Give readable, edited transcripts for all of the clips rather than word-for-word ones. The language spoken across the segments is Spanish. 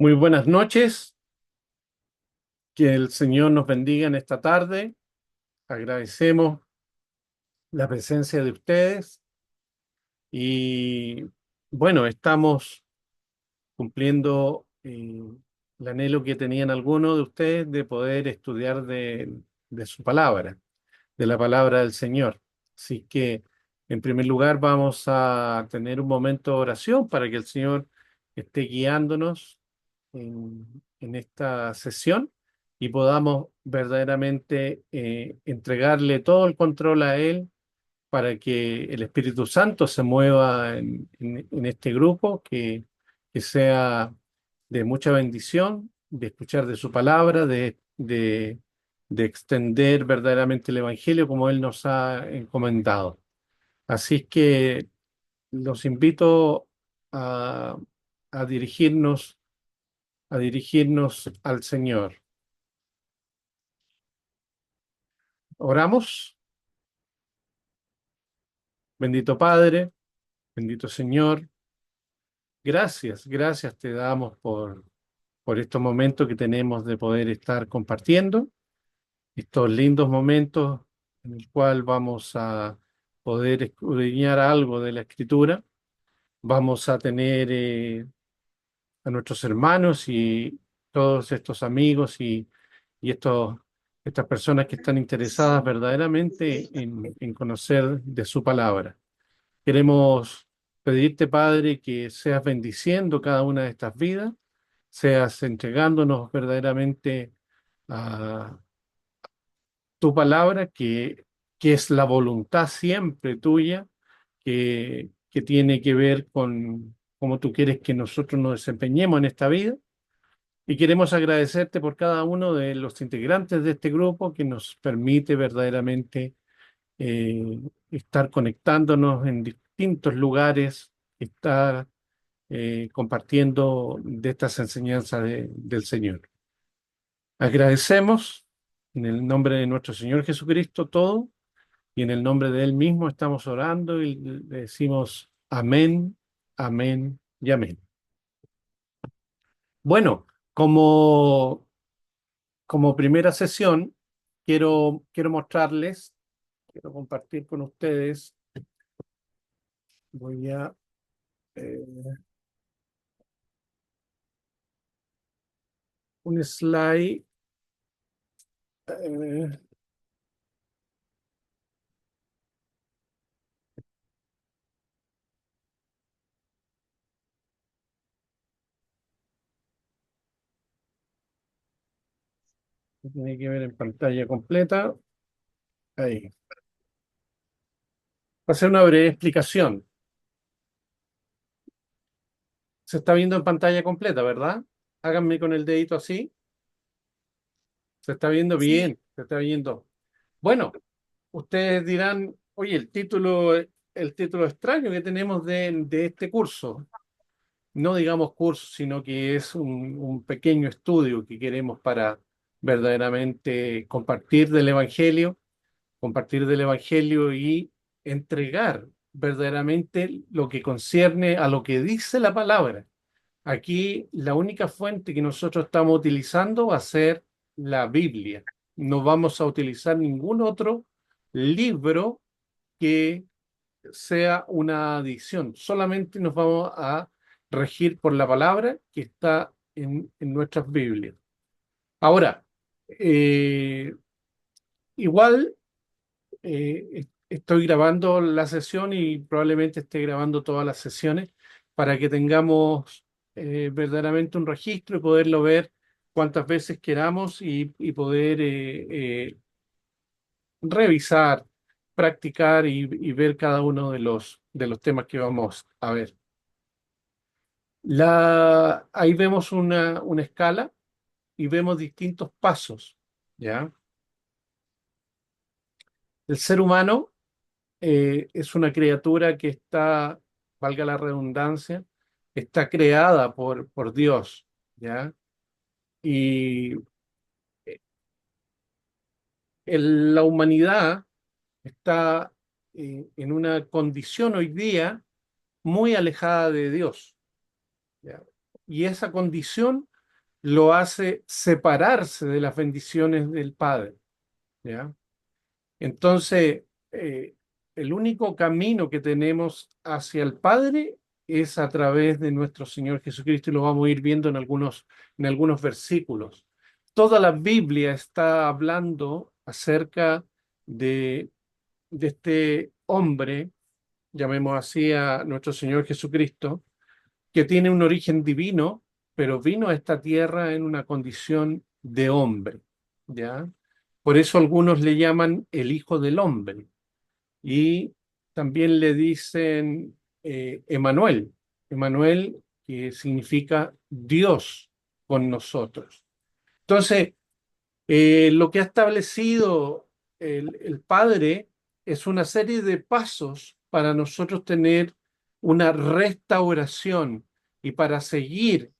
Muy buenas noches, que el Señor nos bendiga en esta tarde. Agradecemos la presencia de ustedes y bueno, estamos cumpliendo el anhelo que tenían algunos de ustedes de poder estudiar de su palabra, de la palabra del Señor. Así que, en primer lugar, vamos a tener un momento de oración para que el Señor esté guiándonos en esta sesión y podamos verdaderamente entregarle todo el control a Él para que el Espíritu Santo se mueva en este grupo, que sea de mucha bendición, de escuchar de su palabra, de extender verdaderamente el Evangelio como Él nos ha encomendado. Así es que los invito a, a dirigirnos, a dirigirnos al Señor. Oramos. Bendito Padre, bendito Señor, gracias te damos por estos momentos que tenemos de poder estar compartiendo, estos lindos momentos en el cual vamos a poder escudriñar algo de la Escritura, vamos a tener a nuestros hermanos y todos estos amigos y estas personas que están interesadas verdaderamente en conocer de su palabra. Queremos pedirte, Padre, que seas bendiciendo cada una de estas vidas, seas entregándonos verdaderamente a tu palabra, que es la voluntad siempre tuya, que tiene que ver con cómo tú quieres que nosotros nos desempeñemos en esta vida. Y queremos agradecerte por cada uno de los integrantes de este grupo que nos permite verdaderamente eh, estar conectándonos en distintos lugares, estar compartiendo de estas enseñanzas del Señor. Agradecemos en el nombre de nuestro Señor Jesucristo todo y en el nombre de Él mismo estamos orando y le decimos amén, amén y amén. Bueno, como primera sesión, quiero mostrarles, quiero compartir con ustedes, voy a eh, un slide. eh, Tiene que ver en pantalla completa. Ahí. Va a ser una breve explicación. Se está viendo en pantalla completa, ¿verdad? Háganme con el dedito así. Se está viendo bien, se está viendo. Bueno, ustedes dirán, oye, el título extraño que tenemos de este curso, no digamos curso, sino que es un pequeño estudio que queremos para verdaderamente compartir del Evangelio y entregar verdaderamente lo que concierne a lo que dice la palabra. Aquí la única fuente que nosotros estamos utilizando va a ser la Biblia. No vamos a utilizar ningún otro libro que sea una adición. Solamente nos vamos a regir por la palabra que está en nuestras Biblias. Ahora, eh, igual estoy grabando la sesión y probablemente esté grabando todas las sesiones para que tengamos verdaderamente un registro y poderlo ver cuantas veces queramos y poder revisar, practicar y ver cada uno de los temas que vamos a ver. Ahí vemos una escala y vemos distintos pasos, ¿ya? El ser humano es una criatura que está, valga la redundancia, está creada por Dios, ¿ya? Y la humanidad está en una condición hoy día muy alejada de Dios, ¿ya? y esa condición lo hace separarse de las bendiciones del Padre, ¿ya? Entonces, el único camino que tenemos hacia el Padre es a través de nuestro Señor Jesucristo y lo vamos a ir viendo en algunos versículos. Toda la Biblia está hablando acerca de, de este hombre, llamemos así a nuestro Señor Jesucristo, que tiene un origen divino, pero vino a esta tierra en una condición de hombre, ¿ya? Por eso algunos le llaman el Hijo del Hombre y también le dicen Emanuel, Emanuel que significa Dios con nosotros. Entonces, lo que ha establecido el Padre es una serie de pasos para nosotros tener una restauración y para seguir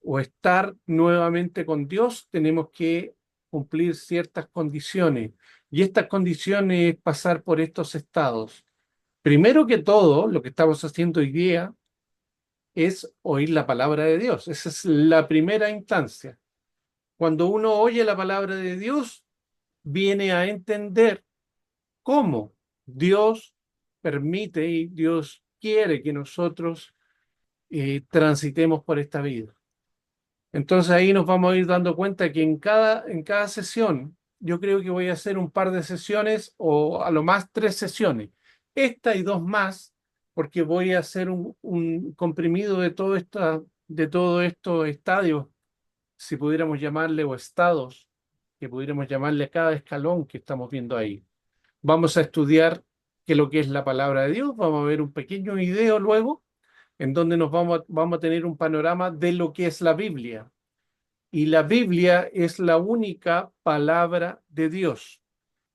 o estar nuevamente con Dios tenemos que cumplir ciertas condiciones y estas condiciones es pasar por estos estados. Primero que todo, lo que estamos haciendo hoy día es oír la palabra de Dios. Esa es la primera instancia. Cuando uno oye la palabra de Dios, viene a entender cómo Dios permite y Dios quiere que nosotros transitemos por esta vida. Entonces ahí nos vamos a ir dando cuenta que en cada sesión, yo creo que voy a hacer un par de sesiones o a lo más tres sesiones. Esta y dos más, porque voy a hacer un comprimido de todos estos estadios, si pudiéramos llamarle, o estados, que pudiéramos llamarle a cada escalón que estamos viendo ahí. Vamos a estudiar qué es lo que es la palabra de Dios, vamos a ver un pequeño video luego, en donde vamos a tener un panorama de lo que es la Biblia. Y la Biblia es la única palabra de Dios.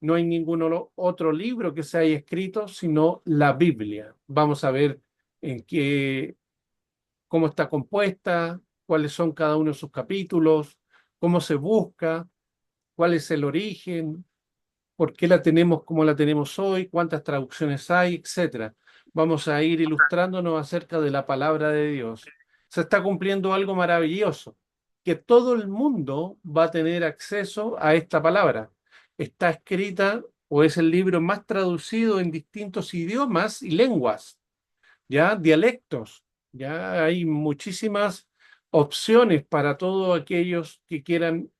No hay ningún otro libro que se haya escrito, sino la Biblia. Vamos a ver en qué, cómo está compuesta, cuáles son cada uno de sus capítulos, cómo se busca, cuál es el origen, por qué la tenemos como la tenemos hoy, cuántas traducciones hay, etcétera. Vamos a ir ilustrándonos acerca de la palabra de Dios. Se está cumpliendo algo maravilloso, que todo el mundo va a tener acceso a esta palabra. Está escrita o es el libro más traducido en distintos idiomas y lenguas, ya dialectos, ya hay muchísimas opciones para todos aquellos que quieran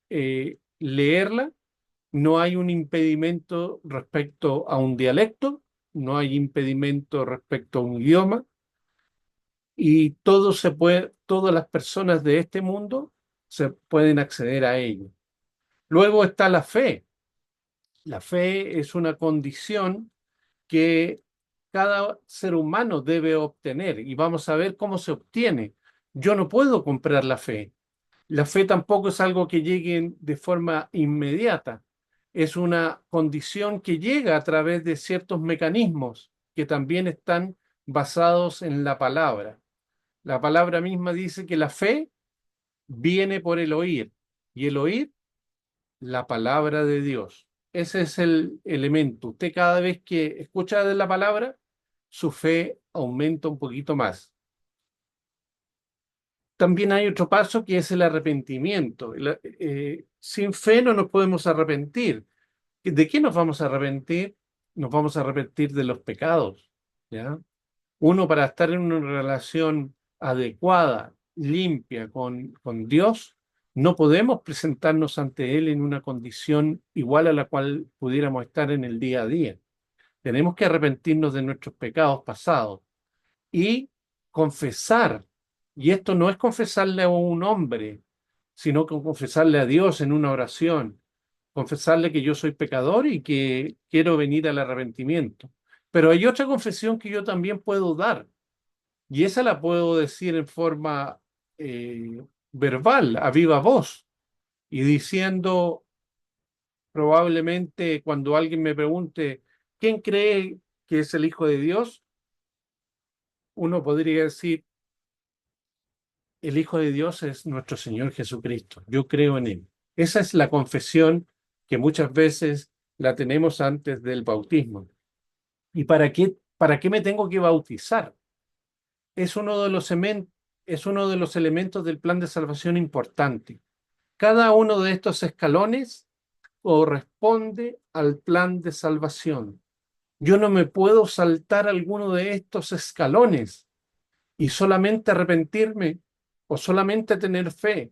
leerla. No hay un impedimento respecto a un dialecto, no hay impedimento respecto a un idioma, y todas las personas de este mundo se pueden acceder a ello. Luego está la fe. La fe es una condición que cada ser humano debe obtener y vamos a ver cómo se obtiene. Yo no puedo comprar la fe. La fe tampoco es algo que llegue de forma inmediata. Es una condición que llega a través de ciertos mecanismos que también están basados en la palabra. La palabra misma dice que la fe viene por el oír y el oír la palabra de Dios. Ese es el elemento. Usted cada vez que escucha de la palabra, su fe aumenta un poquito más. También hay otro paso que es el arrepentimiento. Sin fe no nos podemos arrepentir. ¿De qué nos vamos a arrepentir? Nos vamos a arrepentir de los pecados, ¿ya? Uno para estar en una relación adecuada, limpia con Dios, no podemos presentarnos ante Él en una condición igual a la cual pudiéramos estar en el día a día. Tenemos que arrepentirnos de nuestros pecados pasados y confesar. Y esto no es confesarle a un hombre, sino que confesarle a Dios en una oración, confesarle que yo soy pecador y que quiero venir al arrepentimiento. Pero hay otra confesión que yo también puedo dar, y esa la puedo decir en forma verbal, a viva voz, y diciendo probablemente cuando alguien me pregunte, ¿quién cree que es el Hijo de Dios? Uno podría decir, el Hijo de Dios es nuestro Señor Jesucristo. Yo creo en Él. Esa es la confesión que muchas veces la tenemos antes del bautismo. ¿Y para qué me tengo que bautizar? Es uno de los es uno de los elementos del plan de salvación importante. Cada uno de estos escalones corresponde al plan de salvación. Yo no me puedo saltar alguno de estos escalones y solamente arrepentirme, o solamente tener fe,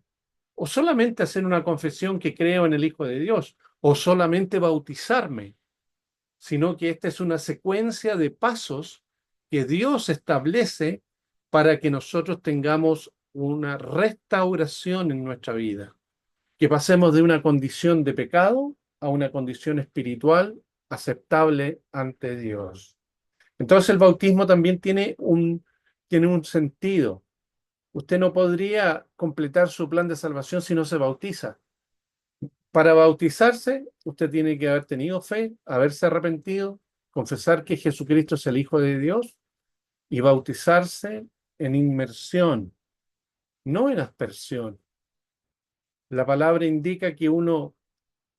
o solamente hacer una confesión que creo en el Hijo de Dios, o solamente bautizarme, sino que esta es una secuencia de pasos que Dios establece para que nosotros tengamos una restauración en nuestra vida, que pasemos de una condición de pecado a una condición espiritual aceptable ante Dios. Entonces el bautismo también tiene un sentido. Usted no podría completar su plan de salvación si no se bautiza. Para bautizarse, usted tiene que haber tenido fe, haberse arrepentido, confesar que Jesucristo es el Hijo de Dios y bautizarse en inmersión, no en aspersión. La palabra indica que uno,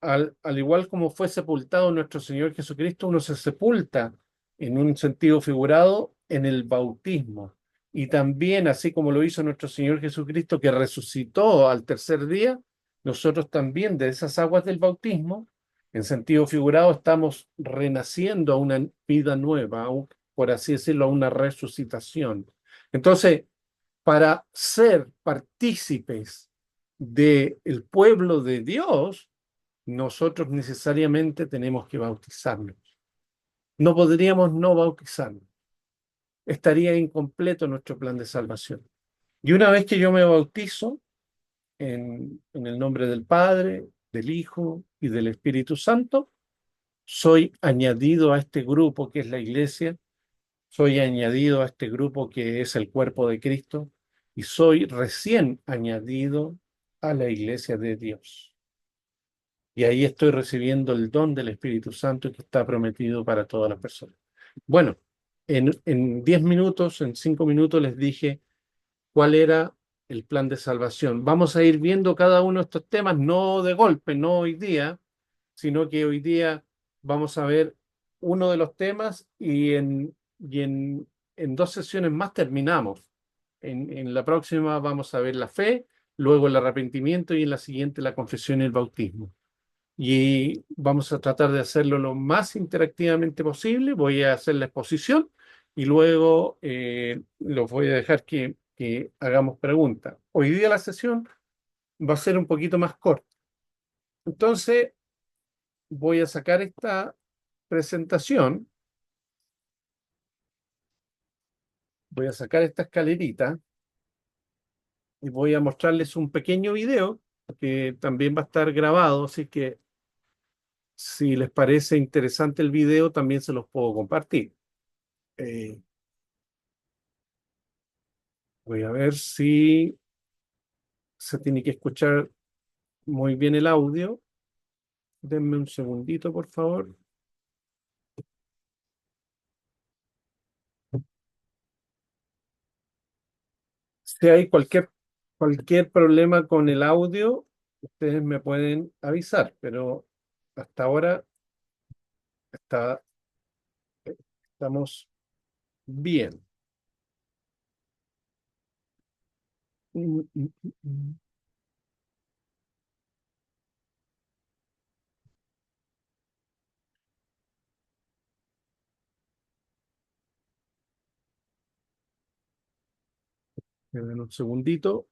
al igual como fue sepultado nuestro Señor Jesucristo, uno se sepulta en un sentido figurado en el bautismo. Y también, así como lo hizo nuestro Señor Jesucristo, que resucitó al tercer día, nosotros también de esas aguas del bautismo, en sentido figurado, estamos renaciendo a una vida nueva, por así decirlo, a una resucitación. Entonces, para ser partícipes del pueblo de Dios, nosotros necesariamente tenemos que bautizarnos. No podríamos no bautizarnos. Estaría incompleto nuestro plan de salvación. Y una vez que yo me bautizo en el nombre del Padre, del Hijo y del Espíritu Santo, soy añadido a este grupo que es la iglesia, soy añadido a este grupo que es el cuerpo de Cristo y soy recién añadido a la iglesia de Dios. Y ahí estoy recibiendo el don del Espíritu Santo que está prometido para todas las personas. Bueno, en 10 minutos, en 5 minutos les dije cuál era el plan de salvación. Vamos a ir viendo cada uno de estos temas, no de golpe, no hoy día, sino que hoy día vamos a ver uno de los temas en 2 sesiones más terminamos. En la próxima vamos a ver la fe, luego el arrepentimiento y en la siguiente la confesión y el bautismo. Y vamos a tratar de hacerlo lo más interactivamente posible. Voy a hacer la exposición y luego los voy a dejar que hagamos preguntas. Hoy día la sesión va a ser un poquito más corta. Entonces, voy a sacar esta presentación, voy a sacar esta escalerita y voy a mostrarles un pequeño video que también va a estar grabado, así que si les parece interesante el video, también se los puedo compartir. Eh, Voy a ver si se tiene que escuchar muy bien el audio. Denme un segundito, por favor. Si hay cualquier problema con el audio, ustedes me pueden avisar, pero hasta ahora está, estamos bien. Mm, mm, mm, mm. Denme un segundito.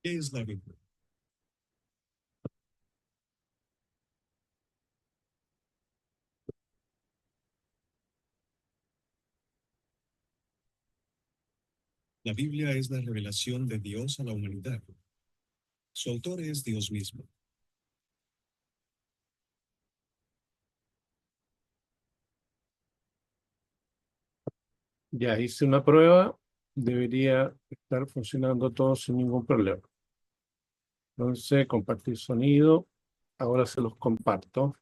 ¿Qué es la Biblia? La Biblia es la revelación de Dios a la humanidad. Su autor es Dios mismo. Ya hice una prueba, debería estar funcionando todo sin ningún problema. Entonces, compartir sonido, ahora se los comparto.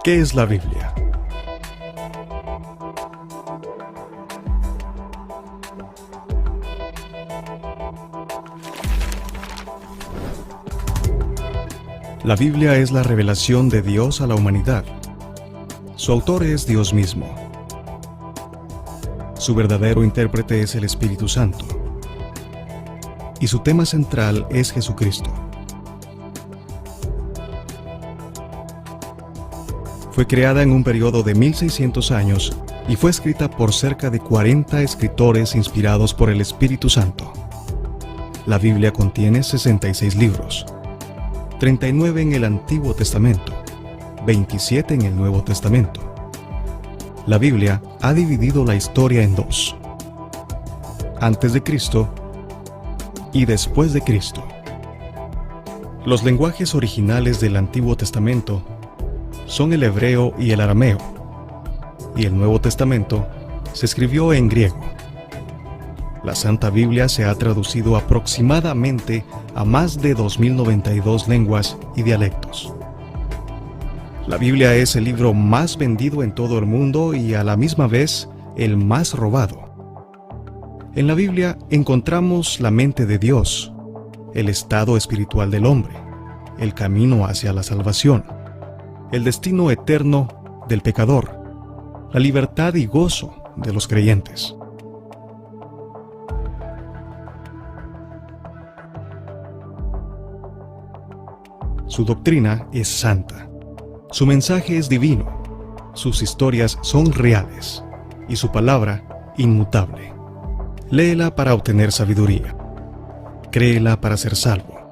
¿Qué es la Biblia? La Biblia es la revelación de Dios a la humanidad. Su autor es Dios mismo. Su verdadero intérprete es el Espíritu Santo. Y su tema central es Jesucristo. Fue creada en un periodo de 1600 años y fue escrita por cerca de 40 escritores inspirados por el Espíritu Santo. La Biblia contiene 66 libros, 39 en el Antiguo Testamento, 27 en el Nuevo Testamento. La Biblia ha dividido la historia en dos: antes de Cristo y después de Cristo. Los lenguajes originales del Antiguo Testamento son el hebreo y el arameo, y el Nuevo Testamento se escribió en griego. La Santa Biblia se ha traducido aproximadamente a más de 2092 lenguas y dialectos. La Biblia es el libro más vendido en todo el mundo y a la misma vez el más robado. En la Biblia encontramos la mente de Dios, el estado espiritual del hombre, el camino hacia la salvación, el destino eterno del pecador, la libertad y gozo de los creyentes. Su doctrina es santa, su mensaje es divino, sus historias son reales y su palabra inmutable. Léela para obtener sabiduría, créela para ser salvo,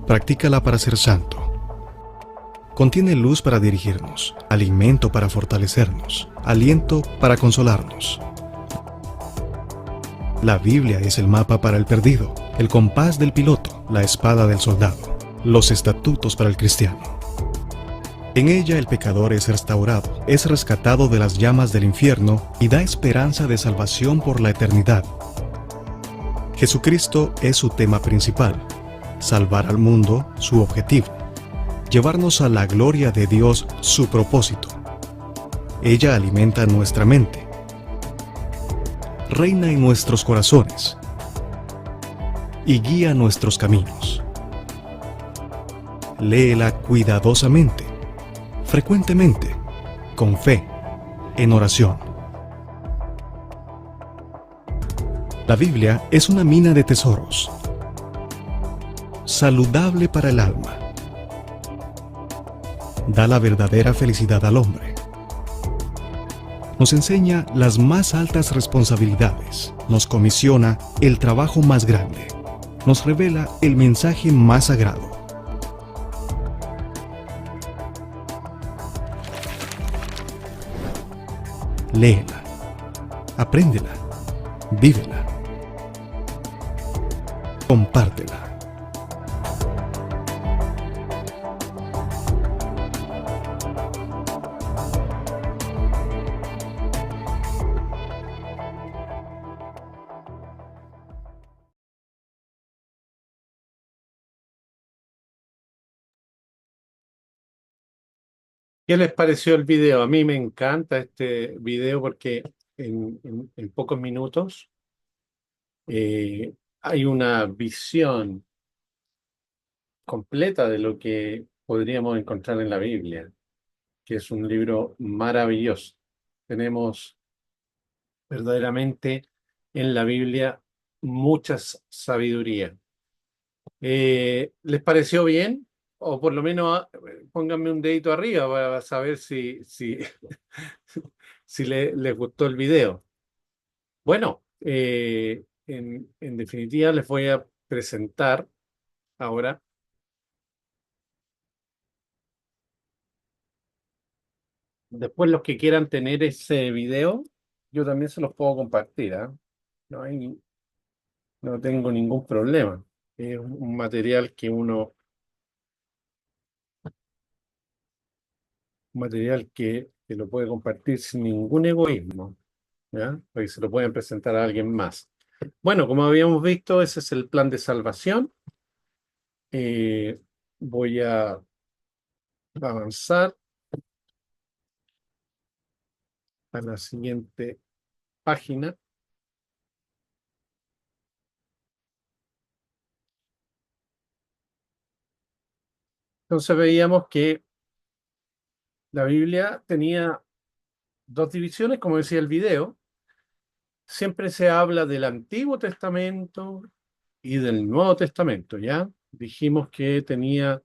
practícala para ser santo. Contiene luz para dirigirnos, alimento para fortalecernos, aliento para consolarnos. La Biblia es el mapa para el perdido, el compás del piloto, la espada del soldado, los estatutos para el cristiano. En ella el pecador es restaurado, es rescatado de las llamas del infierno y da esperanza de salvación por la eternidad. Jesucristo es su tema principal, salvar al mundo su objetivo, llevarnos a la gloria de Dios su propósito. Ella alimenta nuestra mente, reina en nuestros corazones y guía nuestros caminos. Léela cuidadosamente, frecuentemente, con fe, en oración. La Biblia es una mina de tesoros, saludable para el alma. Da la verdadera felicidad al hombre. Nos enseña las más altas responsabilidades, nos comisiona el trabajo más grande, nos revela el mensaje más sagrado. Léela, apréndela, vívela, compártela. ¿Qué les pareció el video? A mí me encanta este video porque en pocos minutos hay una visión completa de lo que podríamos encontrar en la Biblia, que es un libro maravilloso. Tenemos verdaderamente en la Biblia mucha sabiduría. ¿Les pareció bien? O por lo menos pónganme un dedito arriba para saber si les gustó el video. Bueno, en definitiva les voy a presentar ahora. Después los que quieran tener ese video, yo también se los puedo compartir, ¿ah? No hay, no tengo ningún problema. Es un material un material que lo puede compartir sin ningún egoísmo, ¿ya? Para que se lo puedan presentar a alguien más. Bueno, como habíamos visto, ese es el plan de salvación. Eh, Voy a avanzar a la siguiente página. Entonces veíamos que la Biblia tenía dos divisiones, como decía el video. Siempre se habla del Antiguo Testamento y del Nuevo Testamento, ¿ya? Dijimos que tenía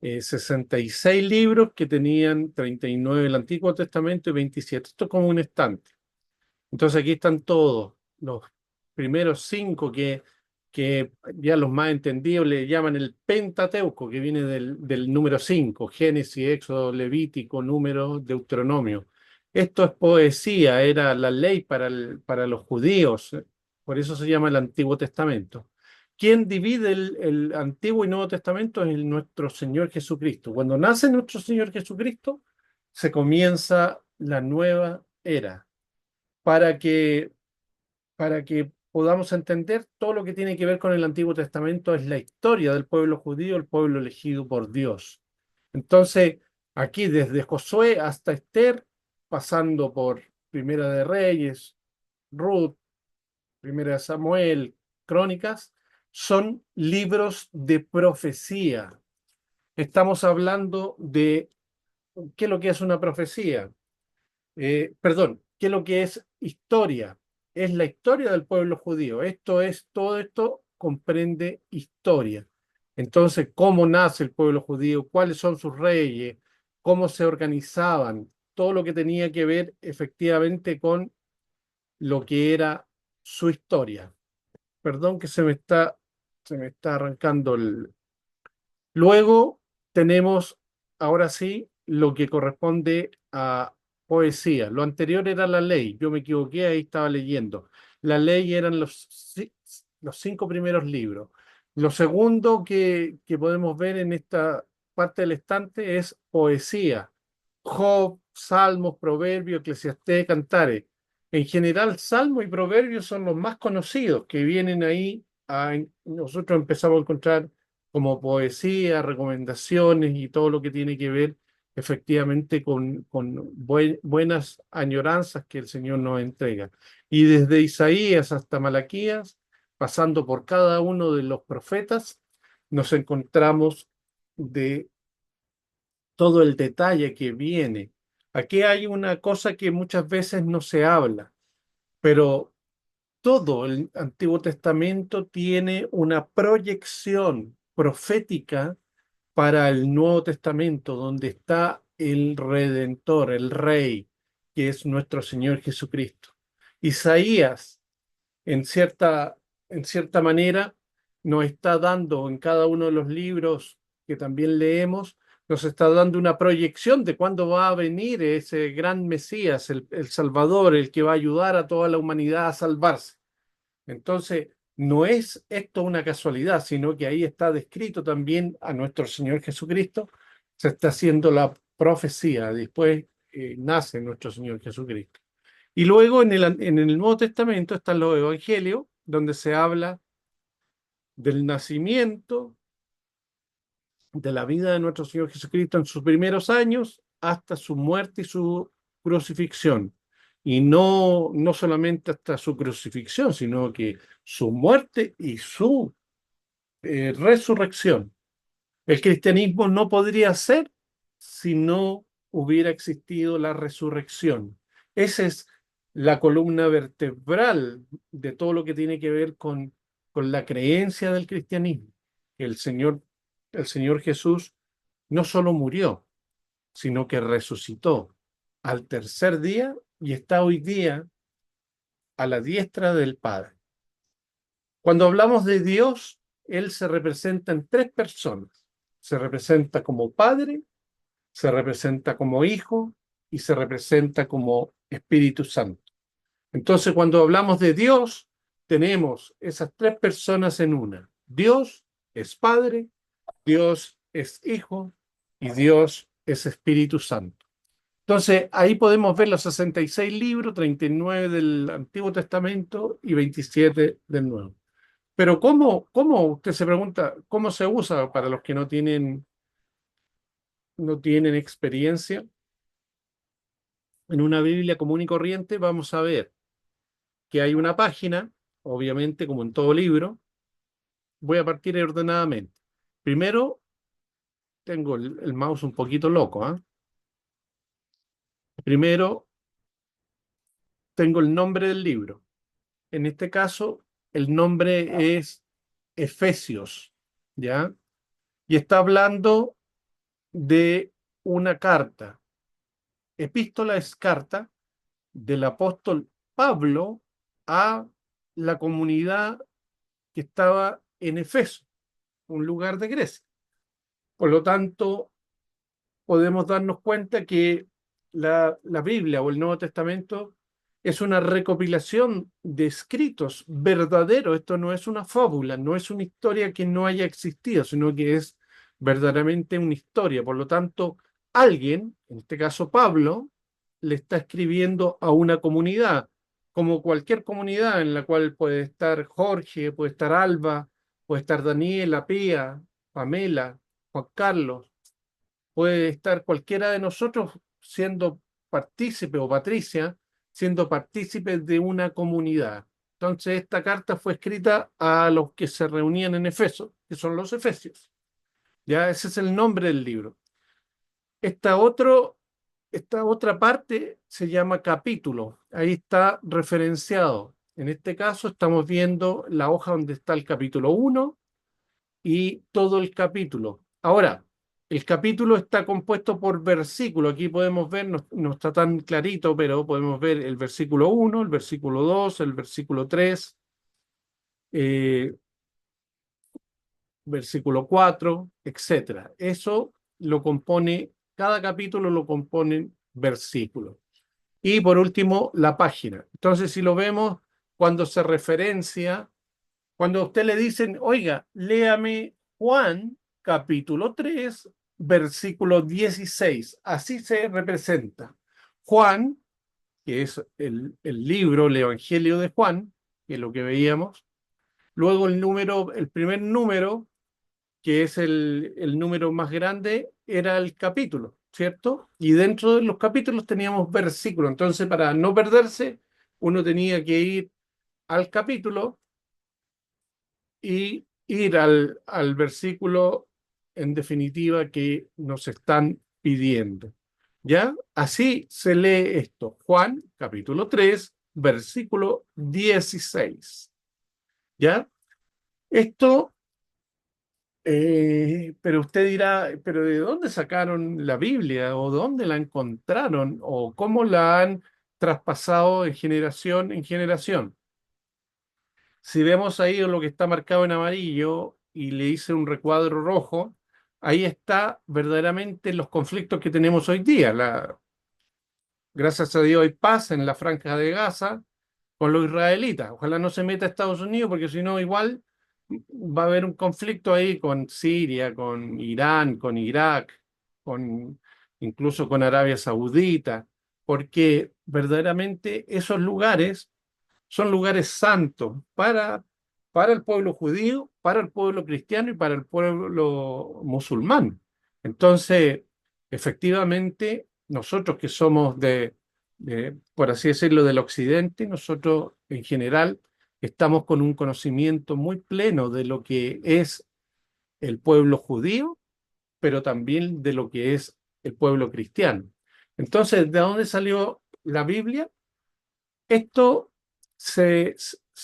66 libros, que tenían 39 el Antiguo Testamento y 27. Esto es como un estante. Entonces aquí están todos, los primeros cinco que ya los más entendidos le llaman el Pentateuco, que viene del número 5: Génesis, Éxodo, Levítico, Número, Deuteronomio. Esto es poesía, era la ley para los judíos, por eso se llama el Antiguo Testamento. Quien divide el Antiguo y Nuevo Testamento es nuestro Señor Jesucristo. Cuando nace nuestro Señor Jesucristo, se comienza la nueva era para que, para que podamos entender todo lo que tiene que ver con el Antiguo Testamento. Es la historia del pueblo judío, el pueblo elegido por Dios. Entonces, aquí desde Josué hasta Esther, pasando por Primera de Reyes, Ruth, Primera de Samuel, Crónicas, son libros de profecía. Estamos hablando de qué es lo que es una profecía. Perdón, ¿qué es lo que es historia? Es la historia del pueblo judío. Todo esto comprende historia. Entonces, ¿cómo nace el pueblo judío? ¿Cuáles son sus reyes? ¿Cómo se organizaban? Todo lo que tenía que ver efectivamente con lo que era su historia. Perdón que se me está arrancando el, Luego tenemos, ahora sí, lo que corresponde a poesía. Lo anterior era la ley. Yo me equivoqué, ahí estaba leyendo. La ley eran los 5 primeros libros. Lo segundo que podemos ver en esta parte del estante es poesía. Job, Salmos, Proverbios, Eclesiastés, Cantares. En general, Salmos y Proverbios son los más conocidos que vienen ahí. Nosotros empezamos a encontrar como poesía, recomendaciones y todo lo que tiene que ver efectivamente con buenas añoranzas que el Señor nos entrega. Y desde Isaías hasta Malaquías, pasando por cada uno de los profetas, nos encontramos de todo el detalle que viene. Aquí hay una cosa que muchas veces no se habla, pero todo el Antiguo Testamento tiene una proyección profética para el Nuevo Testamento, donde está el Redentor, el Rey, que es nuestro Señor Jesucristo. Isaías, en en cierta manera, nos está dando en cada uno de los libros que también leemos, nos está dando una proyección de cuándo va a venir ese gran Mesías, el Salvador, el que va a ayudar a toda la humanidad a salvarse. Entonces, no es esto una casualidad, sino que ahí está descrito también a nuestro Señor Jesucristo. Se está haciendo la profecía. Después nace nuestro Señor Jesucristo. Y luego en el Nuevo Testamento están los evangelios, donde se habla del nacimiento, de la vida de nuestro Señor Jesucristo en sus primeros años hasta su muerte y su crucifixión. Y no solamente hasta su crucifixión, sino que su muerte y su resurrección. El cristianismo no podría ser si no hubiera existido la resurrección. Esa es la columna vertebral de todo lo que tiene que ver con la creencia del cristianismo. El Señor, el Señor Jesús no solo murió, sino que resucitó al tercer día y está hoy día a la diestra del Padre. Cuando hablamos de Dios, Él se representa en tres personas. Se representa como Padre, se representa como Hijo y se representa como Espíritu Santo. Entonces, cuando hablamos de Dios, tenemos esas tres personas en una. Dios es Padre, Dios es Hijo y Dios es Espíritu Santo. Entonces, ahí podemos ver los 66 libros, 39 del Antiguo Testamento y 27 del Nuevo. Pero ¿cómo usted se pregunta, cómo se usa para los que no tienen experiencia? En una Biblia común y corriente vamos a ver que hay una página, obviamente como en todo libro. Voy a partir ordenadamente. Primero, tengo el mouse un poquito loco, ¿ah? Primero, tengo el nombre del libro. En este caso, el nombre es Efesios, ¿ya? Y está hablando de una carta. Epístola es carta del apóstol Pablo a la comunidad que estaba en Efeso, un lugar de Grecia. Por lo tanto, podemos darnos cuenta que la Biblia o el Nuevo Testamento es una recopilación de escritos verdaderos. Esto no es una fábula, no es una historia que no haya existido, sino que es verdaderamente una historia. Por lo tanto, alguien, en este caso Pablo, le está escribiendo a una comunidad, como cualquier comunidad en la cual puede estar Jorge, puede estar Alba, puede estar Daniela, Pía, Pamela, Juan Carlos, puede estar cualquiera de nosotros siendo partícipe o Patricia, siendo partícipe de una comunidad. Entonces, esta carta fue escrita a los que se reunían en Efeso, que son los efesios. Ya ese es el nombre del libro. Esta, esta otra parte se llama capítulo. Ahí está referenciado. En este caso estamos viendo la hoja donde está el capítulo 1 y todo el capítulo. Ahora, el capítulo está compuesto por versículos. Aquí podemos ver, no está tan clarito, pero podemos ver el versículo 1, el versículo 2, el versículo 3, eh, versículo 4, etcétera. Eso lo compone, cada capítulo lo componen versículos. Y por último, la página. Entonces, si lo vemos, cuando se referencia, cuando a usted le dicen, oiga, léame Juan capítulo 3 versículo 16, así se representa. Juan, que es el libro, el Evangelio de Juan, que es lo que veíamos. Luego el primer número, que es el número más grande, era el capítulo, ¿cierto? Y dentro de los capítulos teníamos versículos. Entonces, para no perderse, uno tenía que ir al capítulo y ir al versículo en definitiva que nos están pidiendo. ¿Ya? Así se lee esto. Juan, capítulo 3 versículo 16. ¿Ya? Esto, pero usted dirá, pero ¿de dónde sacaron la Biblia? ¿O dónde la encontraron? ¿O cómo la han traspasado de generación en generación? Si vemos ahí lo que está marcado en amarillo y le hice un recuadro rojo, ahí está verdaderamente los conflictos que tenemos hoy día. Gracias a Dios hay paz en la franja de Gaza con los israelitas. Ojalá no se meta a Estados Unidos porque si no igual va a haber un conflicto ahí con Siria, con Irán, con Irak, con, incluso con Arabia Saudita, porque verdaderamente esos lugares son lugares santos para el pueblo judío, para el pueblo cristiano y para el pueblo musulmán. Entonces, efectivamente, nosotros que somos por así decirlo, del occidente, nosotros en general estamos con un conocimiento muy pleno de lo que es el pueblo judío, pero también de lo que es el pueblo cristiano. Entonces, ¿de dónde salió la Biblia? Esto se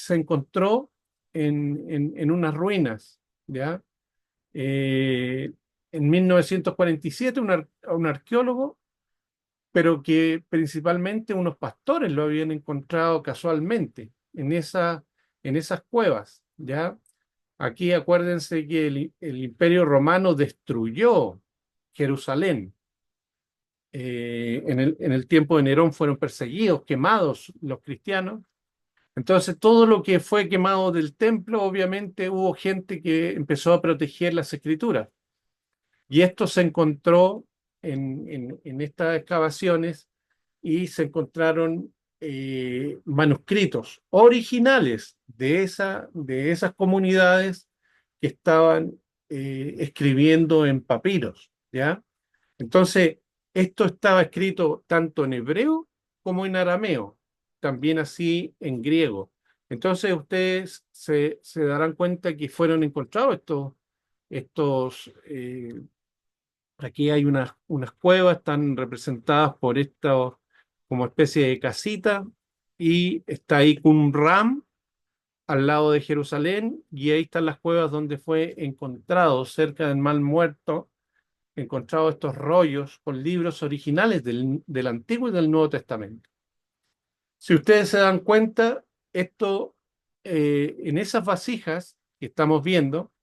encontró en unas ruinas, ¿ya? En 1947 un arqueólogo, pero que principalmente unos pastores lo habían encontrado casualmente en esas cuevas, ¿ya? Aquí acuérdense que el Imperio Romano destruyó Jerusalén. En el tiempo de Nerón fueron perseguidos, quemados los cristianos. Entonces, todo lo que fue quemado del templo, obviamente hubo gente que empezó a proteger las escrituras. Y esto se encontró en estas excavaciones y se encontraron manuscritos originales de esas comunidades que estaban escribiendo en papiros, ¿ya? Entonces, esto estaba escrito tanto en hebreo como en arameo, también así en griego. Entonces, ustedes se darán cuenta que fueron encontrados estos. Aquí hay unas cuevas, están representadas por esto como especie de casita, y está ahí Qumran al lado de Jerusalén, y ahí están las cuevas donde fue encontrado, cerca del Mar Muerto, encontrado estos rollos con libros originales del Antiguo y del Nuevo Testamento. Si ustedes se dan cuenta, esto en esas vasijas que estamos viendo,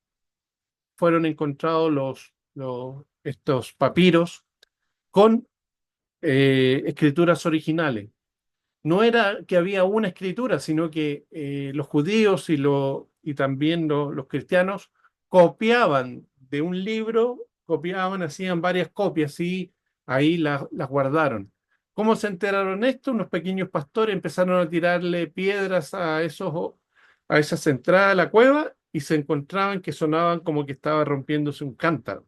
fueron encontrados estos papiros con escrituras originales. No era que había una escritura, sino que los judíos y también los cristianos copiaban de un libro, copiaban, hacían varias copias y ahí las guardaron. ¿Cómo se enteraron esto? Unos pequeños pastores empezaron a tirarle piedras a esa entradas a la cueva, y se encontraban que sonaban como que estaba rompiéndose un cántaro.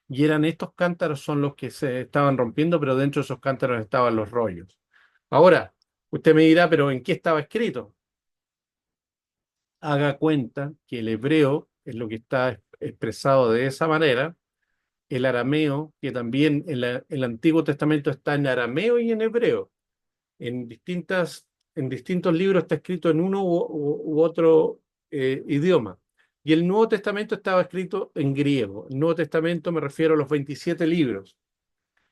Y eran estos cántaros son los que se estaban rompiendo, pero dentro de esos cántaros estaban los rollos. Ahora, usted me dirá, pero ¿en qué estaba escrito? Haga cuenta que el hebreo es lo que está expresado de esa manera, el arameo, que también el Antiguo Testamento está en arameo y en hebreo. En en distintos libros está escrito en uno u otro idioma. Y el Nuevo Testamento estaba escrito en griego. El Nuevo Testamento me refiero a los 27 libros.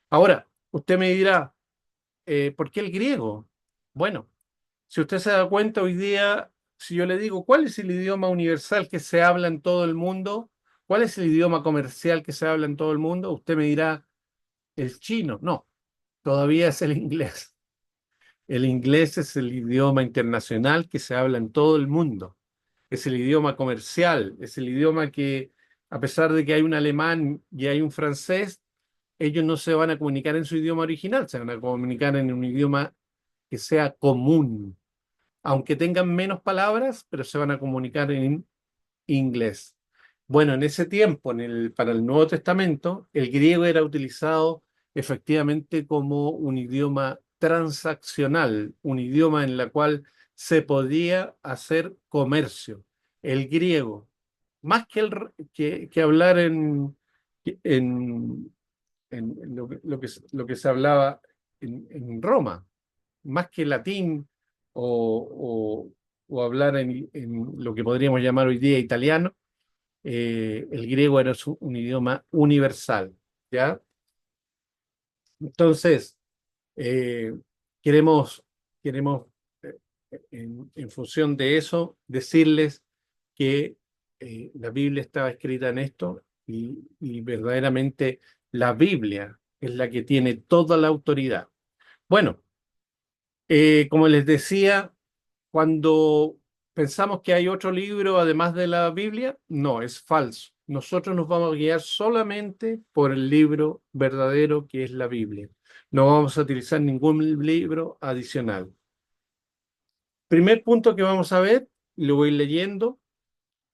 Ahora, usted me dirá, ¿por qué el griego? Bueno, si usted se da cuenta hoy día, si yo le digo, ¿cuál es el idioma universal que se habla en todo el mundo? ¿Cuál es el idioma comercial que se habla en todo el mundo? Usted me dirá, el chino. No, todavía es el inglés. El inglés es el idioma internacional que se habla en todo el mundo. Es el idioma comercial, es el idioma que, a pesar de que hay un alemán y hay un francés, ellos no se van a comunicar en su idioma original, se van a comunicar en un idioma que sea común, aunque tengan menos palabras, pero se van a comunicar en inglés. Bueno, en ese tiempo, para el Nuevo Testamento, el griego era utilizado efectivamente como un idioma transaccional, un idioma en el cual se podía hacer comercio. El griego, más que hablar en, en lo que se hablaba en Roma, más que latín o hablar en lo que podríamos llamar hoy día italiano, el griego era un idioma universal, ¿ya? Entonces, eh, queremos, queremos en función de eso, decirles que la Biblia estaba escrita en esto, y verdaderamente la Biblia es la que tiene toda la autoridad. Bueno, como les decía, cuando pensamos que hay otro libro además de la Biblia, no, es falso. Nosotros nos vamos a guiar solamente por el libro verdadero que es la Biblia. No vamos a utilizar ningún libro adicional. Primer punto que vamos a ver, lo voy leyendo,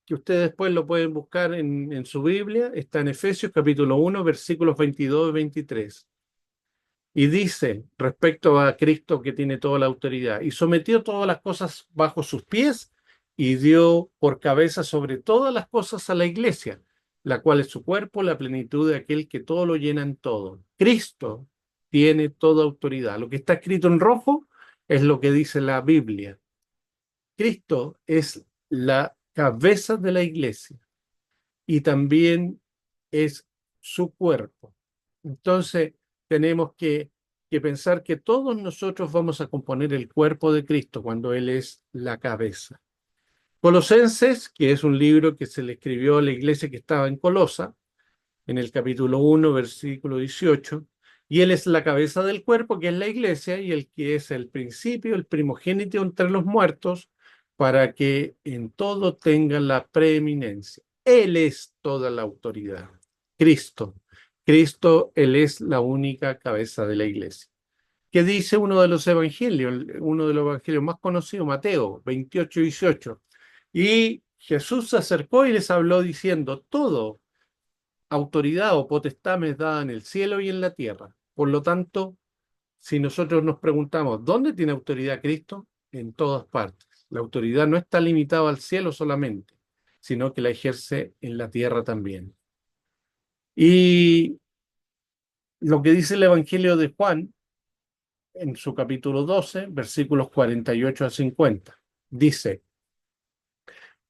que ustedes después lo pueden buscar en su Biblia, está en Efesios capítulo 1, versículos 22 y 23. Y dice respecto a Cristo que tiene toda la autoridad, y sometió todas las cosas bajo sus pies, y dio por cabeza sobre todas las cosas a la iglesia, la cual es su cuerpo, la plenitud de aquel que todo lo llena en todo. Cristo tiene toda autoridad. Lo que está escrito en rojo es lo que dice la Biblia. Cristo es la cabeza de la iglesia y también es su cuerpo. Entonces, tenemos que pensar que todos nosotros vamos a componer el cuerpo de Cristo cuando Él es la cabeza. Colosenses, que es un libro que se le escribió a la iglesia que estaba en Colosa, en el capítulo 1, versículo 18, y Él es la cabeza del cuerpo, que es la iglesia, y el que es el principio, el primogénito entre los muertos, para que en todo tenga la preeminencia. Él es toda la autoridad. Cristo. Cristo, Él es la única cabeza de la iglesia. ¿Qué dice uno de los evangelios más conocidos, Mateo 28, 18? Y Jesús se acercó y les habló diciendo, todo autoridad o potestad me es dada en el cielo y en la tierra. Por lo tanto, si nosotros nos preguntamos, ¿dónde tiene autoridad Cristo? En todas partes. La autoridad no está limitada al cielo solamente, sino que la ejerce en la tierra también. Y lo que dice el Evangelio de Juan, en su capítulo 12, versículos 48 a 50, dice,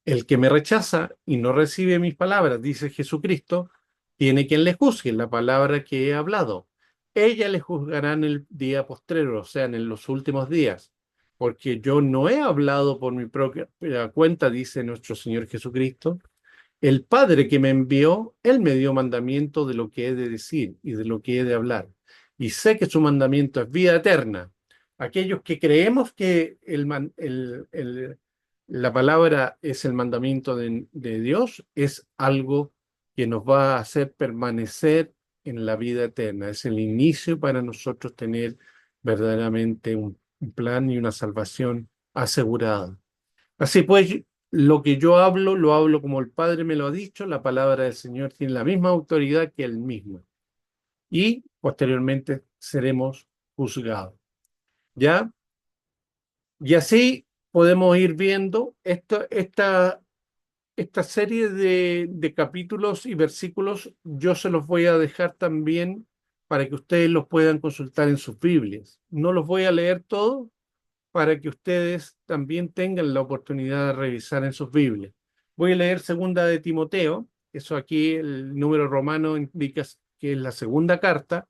el que me rechaza y no recibe mis palabras, dice Jesucristo, tiene quien le juzgue la palabra que he hablado. Ella le juzgará en el día postrero, o sea, en los últimos días, porque yo no he hablado por mi propia cuenta, dice nuestro Señor Jesucristo. El Padre que me envió, Él me dio mandamiento de lo que he de decir y de lo que he de hablar. Y sé que su mandamiento es vida eterna. Aquellos que creemos que la palabra es el mandamiento de Dios, es algo que nos va a hacer permanecer en la vida eterna. Es el inicio para nosotros tener verdaderamente un plan y una salvación asegurada. Así pues, lo que yo hablo, lo hablo como el Padre me lo ha dicho, la palabra del Señor tiene la misma autoridad que Él mismo. Y posteriormente seremos juzgados. ¿Ya? Y así podemos ir viendo esta serie de capítulos y versículos, yo se los voy a dejar también para que ustedes los puedan consultar en sus Biblias. No los voy a leer todos, para que ustedes también tengan la oportunidad de revisar en sus Biblias. Voy a leer segunda de Timoteo, eso aquí el número romano indica que es la segunda carta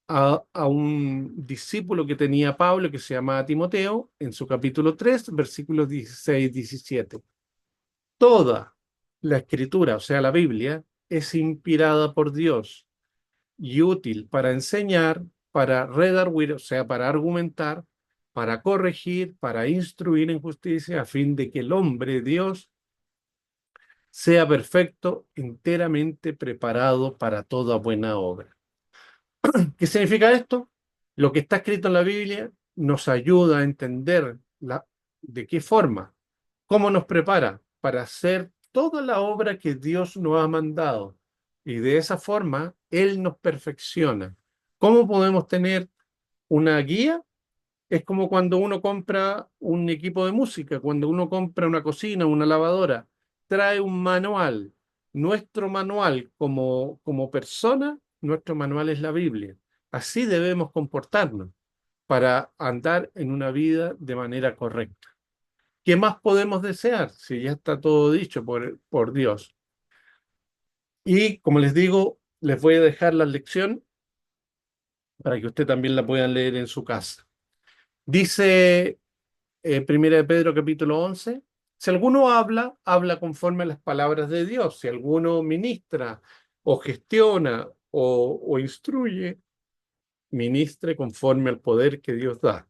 a un discípulo que tenía Pablo que se llamaba Timoteo, en su capítulo 3, versículos 16-17. Toda la escritura, o sea, la Biblia, es inspirada por Dios y útil para enseñar, para redarguir, o sea, para argumentar, para corregir, para instruir en justicia, a fin de que el hombre, Dios, sea perfecto, enteramente preparado para toda buena obra. ¿Qué significa esto? Lo que está escrito en la Biblia nos ayuda a entender de qué forma, cómo nos prepara para hacer toda la obra que Dios nos ha mandado. Y de esa forma, Él nos perfecciona. ¿Cómo podemos tener una guía? Es como cuando uno compra un equipo de música, cuando uno compra una cocina, una lavadora, trae un manual. Nuestro manual como persona, nuestro manual es la Biblia. Así debemos comportarnos para andar en una vida de manera correcta. ¿Qué más podemos desear si ya está todo dicho por Dios? Y como les digo, les voy a dejar la lección para que usted también la puedan leer en su casa. Dice Primera de Pedro capítulo 11, si alguno habla, habla conforme a las palabras de Dios. Si alguno ministra o gestiona o instruye, ministre conforme al poder que Dios da,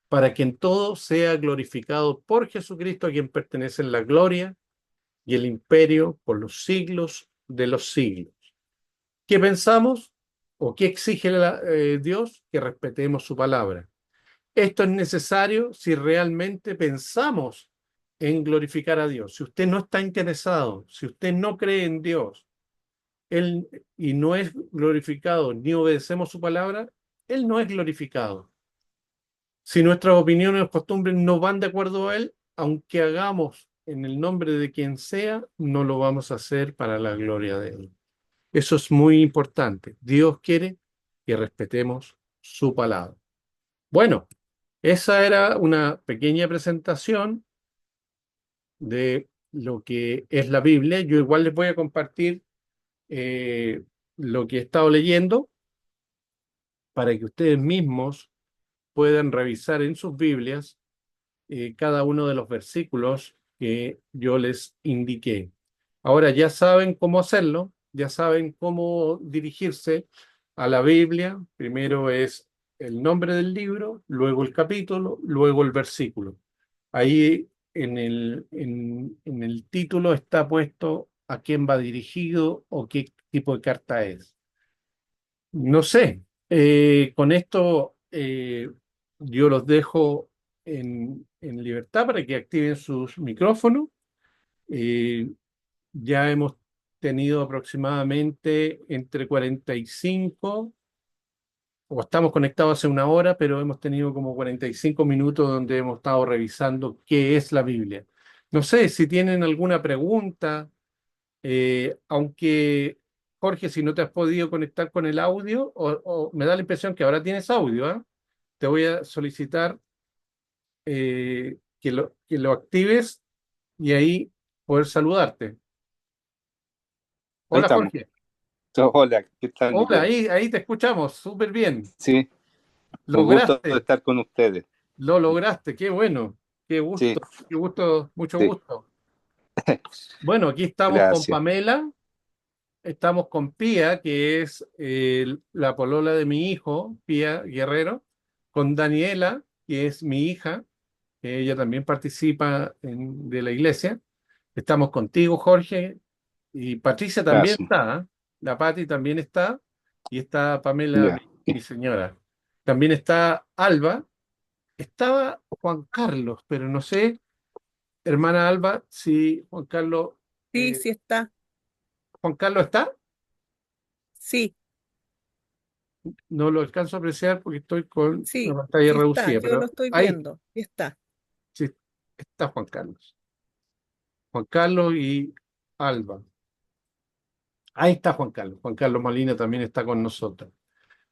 para que en todo sea glorificado por Jesucristo, a quien pertenece la gloria y el imperio por los siglos de los siglos. ¿Qué pensamos o qué exige Dios? Que respetemos su palabra. Esto es necesario si realmente pensamos en glorificar a Dios. Si usted no está interesado, si usted no cree en Dios, Él y no es glorificado ni obedecemos su palabra, Él no es glorificado. Si nuestras opiniones o costumbres no van de acuerdo a Él, aunque hagamos en el nombre de quien sea, no lo vamos a hacer para la gloria de Él. Eso es muy importante. Dios quiere y respetemos su palabra. Bueno, esa era una pequeña presentación de lo que es la Biblia. Yo igual les voy a compartir eh, lo que he estado leyendo para que ustedes mismos puedan revisar en sus Biblias cada uno de los versículos que yo les indiqué. Ahora ya saben cómo hacerlo, ya saben cómo dirigirse a la Biblia. Primero es el nombre del libro, luego el capítulo, luego el versículo. Ahí en el título está puesto a quién va dirigido o qué tipo de carta es. No sé, con esto yo los dejo en libertad para que activen sus micrófonos. Eh, ya hemos tenido aproximadamente entre 45, o estamos conectados hace una hora, pero hemos tenido como 45 minutos donde hemos estado revisando qué es la Biblia. No sé si tienen alguna pregunta, aunque Jorge, si no te has podido conectar con el audio, o me da la impresión que ahora tienes audio, ¿ah? Te voy a solicitar que lo actives y ahí poder saludarte. Ahí Hola estamos. Jorge. Hola, ¿qué tal, Hola, Miguel? ahí te escuchamos, súper bien. Sí, un gusto Lograste, estar con ustedes. lo lograste, qué bueno, Sí, qué gusto, mucho sí, gusto. Bueno, aquí estamos con gracias. Pamela, estamos con Pía, que es la polola de mi hijo, Pía Guerrero, con Daniela, que es mi hija, que ella también participa de la iglesia. Estamos contigo, Jorge, y Patricia también Gracias. está, ¿eh? La Pati también está, y está Pamela, Ya. mi señora. También está Alba, estaba Juan Carlos, pero no sé, hermana Alba, si Sí, sí está. Juan Carlos está. Sí, No lo alcanzo a apreciar porque estoy con la sí, pantalla sí está. reducida, Yo lo pero estoy ahí viendo. Sí está. sí está Juan Carlos. Juan Carlos y Alba. Ahí está Juan Carlos. Juan Carlos Molina también está con nosotros.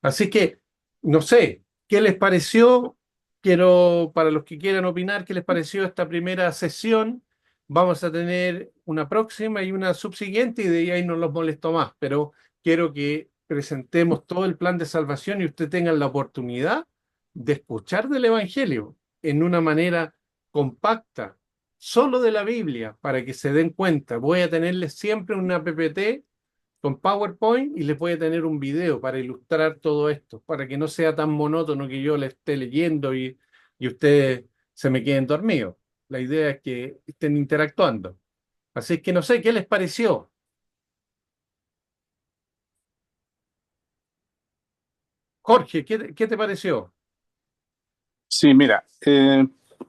Así que, no sé, ¿qué les pareció? Quiero, para los que quieran opinar, ¿qué les pareció esta primera sesión? Vamos a tener una próxima y una subsiguiente y de ahí no los molesto más, pero quiero que presentemos todo el plan de salvación y usted tenga la oportunidad de escuchar del Evangelio en una manera compacta, solo de la Biblia, para que se den cuenta. Voy a tenerles siempre una PPT con PowerPoint y les voy a tener un video para ilustrar todo esto, para que no sea tan monótono que yo le esté leyendo y ustedes se me queden dormidos. La idea es que estén interactuando. Así que no sé, ¿qué les pareció? Jorge, qué te pareció? Sí, mira,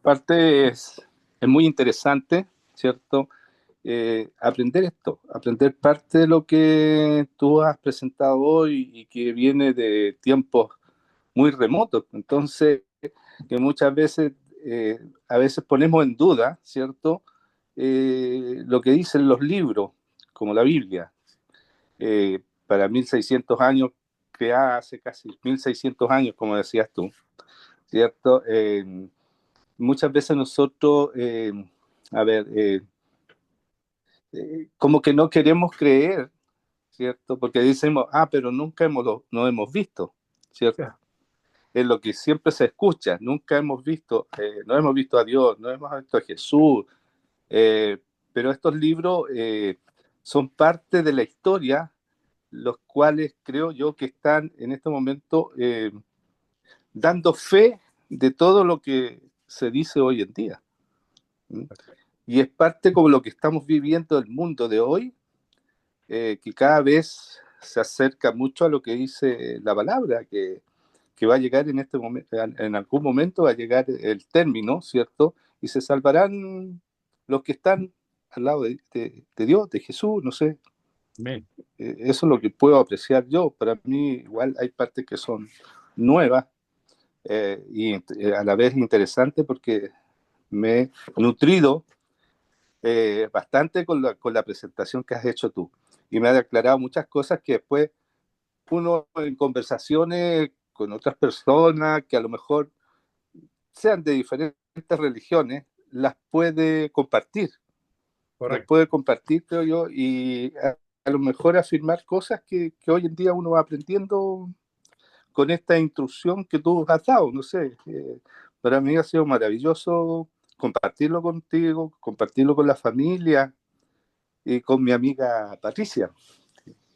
parte es muy interesante, ¿cierto? Aprender esto, aprender parte de lo que tú has presentado hoy y que viene de tiempos muy remotos. Entonces, que muchas veces, a veces ponemos en duda, ¿cierto? Lo que dicen los libros, como la Biblia. Para 1600 años, creada hace casi 1600 años, como decías tú, ¿cierto? Muchas veces nosotros, a ver, como que no queremos creer, ¿cierto? Porque decimos, pero nunca no hemos visto, ¿cierto? Ya, Es lo que siempre se escucha, nunca hemos visto, no hemos visto a Dios, no hemos visto a Jesús, pero estos libros son parte de la historia, los cuales creo yo que están en este momento dando fe de todo lo que se dice hoy en día. ¿Mm? Y es parte como lo que estamos viviendo el mundo de hoy, que cada vez se acerca mucho a lo que dice la palabra, que va a llegar en este momento, en algún momento va a llegar el término, ¿cierto? Y se salvarán los que están al lado de Dios, de Jesús, no sé. bien. Eso es lo que puedo apreciar yo. Para mí igual hay partes que son nuevas y a la vez interesantes porque me he nutrido bastante con la presentación que has hecho tú y me has aclarado muchas cosas que después uno en conversaciones con otras personas que a lo mejor sean de diferentes religiones, las puede compartir. Las Correcto. puede compartir, creo yo, y a lo mejor afirmar cosas que hoy en día uno va aprendiendo con esta instrucción que tú has dado. No sé, para mí ha sido maravilloso compartirlo contigo, compartirlo con la familia y con mi amiga Patricia,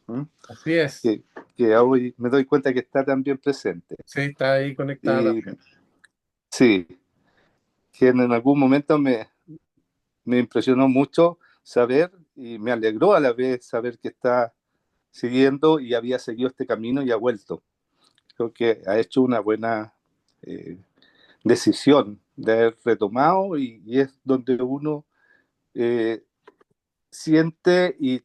¿m? Así es. que, que hoy me doy cuenta que está también presente. Sí, está ahí conectada Y también. sí, que en algún momento me impresionó mucho saber y me alegró a la vez saber que está siguiendo y había seguido este camino y ha vuelto. Creo que ha hecho una buena eh, decisión de haber retomado y es donde uno eh, siente y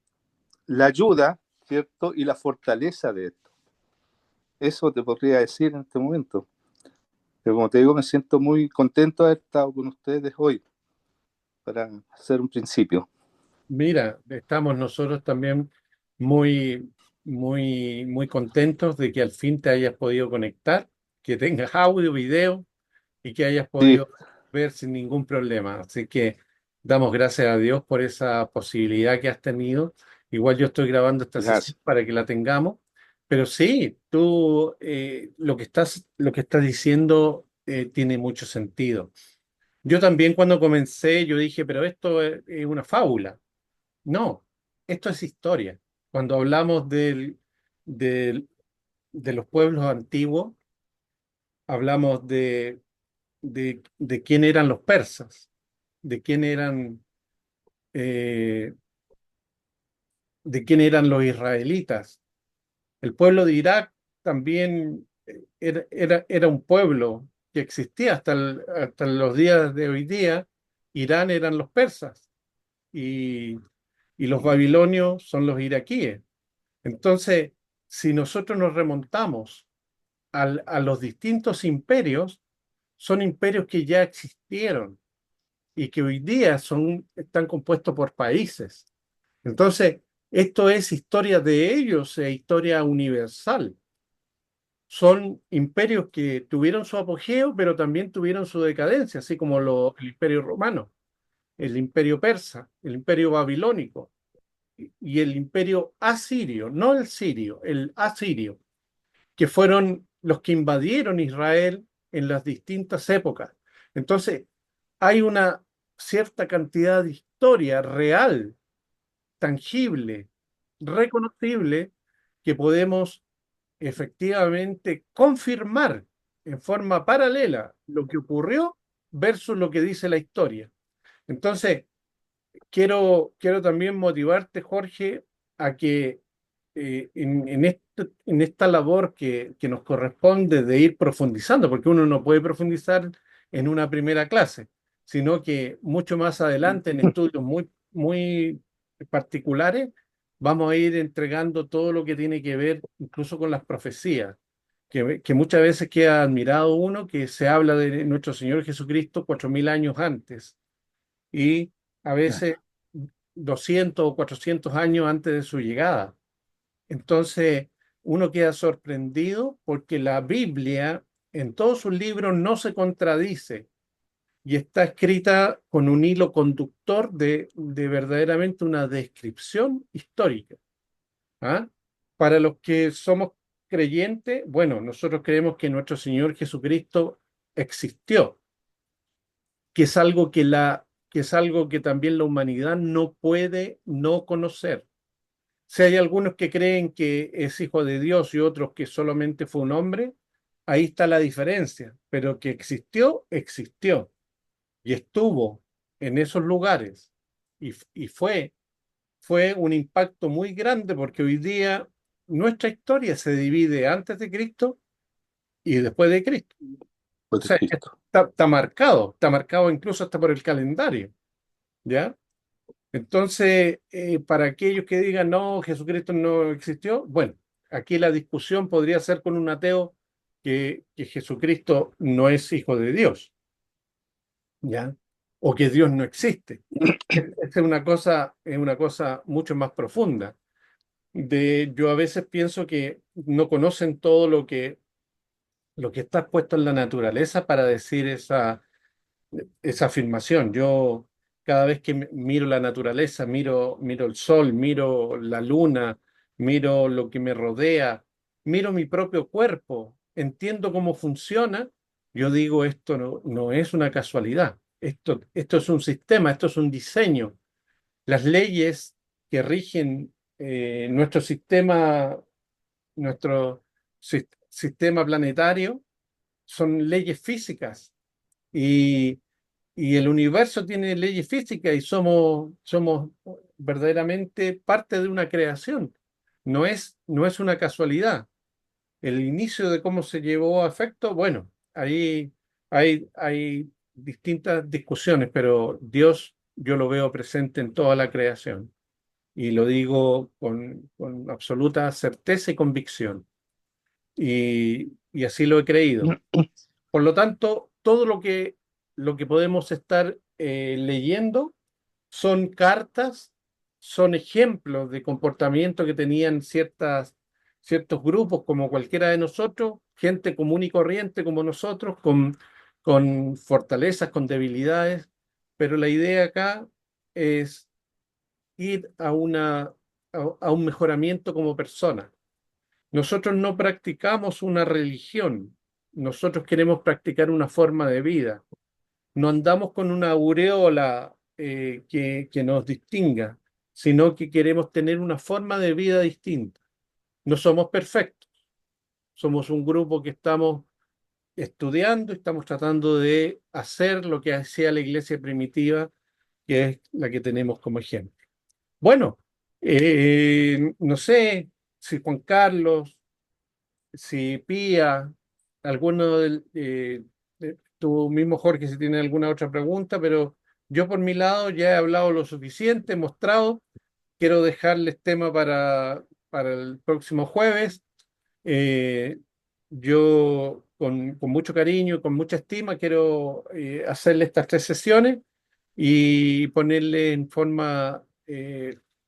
la ayuda, ¿cierto? Y la fortaleza de esto. Eso te podría decir en este momento. Pero como te digo, me siento muy contento de haber estado con ustedes hoy para hacer un principio. Mira, estamos nosotros también muy contentos de que al fin te hayas podido conectar, que tengas audio, video y que hayas Sí, podido ver sin ningún problema. Así que damos gracias a Dios por esa posibilidad que has tenido. Igual yo estoy grabando esta sesión gracias. para que la tengamos, pero sí, tú lo que estás diciendo tiene mucho sentido. Yo también cuando comencé, yo dije, pero esto es una fábula. No, esto es historia. Cuando hablamos del- de los pueblos antiguos, hablamos de quién eran los persas, de quién eran, eh, de quién eran los israelitas. El pueblo de Irak también era un pueblo que existía hasta los días de hoy día. Irán eran los persas y, y los babilonios son los iraquíes. Entonces, si nosotros nos remontamos a los distintos imperios, son imperios que ya existieron y que hoy día están compuestos por países. Entonces, esto es historia de ellos, es historia universal. Son imperios que tuvieron su apogeo, pero también tuvieron su decadencia, así como el imperio romano, el imperio persa, el imperio babilónico y el imperio asirio, no el sirio, el asirio, que fueron los que invadieron Israel en las distintas épocas. Entonces, hay una cierta cantidad de historia real, tangible, reconocible, que podemos efectivamente confirmar en forma paralela lo que ocurrió versus lo que dice la historia. Entonces, quiero también motivarte, Jorge, a que en esta labor que nos corresponde de ir profundizando, porque uno no puede profundizar en una primera clase, sino que mucho más adelante, en estudios muy particulares, vamos a ir entregando todo lo que tiene que ver incluso con las profecías, que muchas veces queda admirado uno que se habla de nuestro Señor Jesucristo 4000 años antes y a veces 200 o 400 años antes de su llegada. Entonces, uno queda sorprendido porque la Biblia en todos sus libros no se contradice y está escrita con un hilo conductor de verdaderamente una descripción histórica. ¿Ah? Para los que somos creyentes, bueno, nosotros creemos que nuestro Señor Jesucristo existió, que es algo que es algo que también la humanidad no puede no conocer. Si hay algunos que creen que es hijo de Dios y otros que solamente fue un hombre, ahí está la diferencia. Pero que existió, existió y estuvo en esos lugares y fue un impacto muy grande porque hoy día nuestra historia se divide antes de Cristo y después de Cristo. O Por sea, Cristo. está marcado incluso hasta por el calendario, ¿ya? Entonces, para aquellos que digan, no, Jesucristo no existió, bueno, aquí la discusión podría ser con un ateo que Jesucristo no es hijo de Dios, ¿ya? O que Dios no existe. Es una cosa mucho más profunda. yo a veces pienso que no conocen todo lo que está puesto en la naturaleza para decir esa afirmación. Yo cada vez que miro la naturaleza, miro el sol, miro la luna, miro lo que me rodea, miro mi propio cuerpo, entiendo cómo funciona, yo digo, esto no es una casualidad, esto es un sistema, esto es un diseño. Las leyes que rigen nuestro sistema planetario, son leyes físicas y, y el universo tiene leyes físicas y somos verdaderamente parte de una creación. No es una casualidad. El inicio de cómo se llevó a efecto, bueno, ahí hay distintas discusiones, pero Dios yo lo veo presente en toda la creación y lo digo con absoluta certeza y convicción. Y así lo he creído. Por lo tanto, todo lo que podemos estar leyendo son cartas, son ejemplos de comportamiento que tenían ciertos grupos, como cualquiera de nosotros, gente común y corriente como nosotros, con fortalezas, con debilidades, pero la idea acá es ir a un mejoramiento como persona. Nosotros no practicamos una religión, nosotros queremos practicar una forma de vida. No andamos con una aureola que nos distinga, sino que queremos tener una forma de vida distinta. No somos perfectos, somos un grupo que estamos estudiando, estamos tratando de hacer lo que hacía la iglesia primitiva, que es la que tenemos como ejemplo. Bueno, no sé si Juan Carlos, si Pía, alguno tú mismo, Jorge, si tiene alguna otra pregunta, pero yo por mi lado ya he hablado lo suficiente, he mostrado. Quiero dejarles tema para el próximo jueves. Eh, yo con mucho cariño y con mucha estima quiero hacerle estas 3 sesiones y ponerle en forma,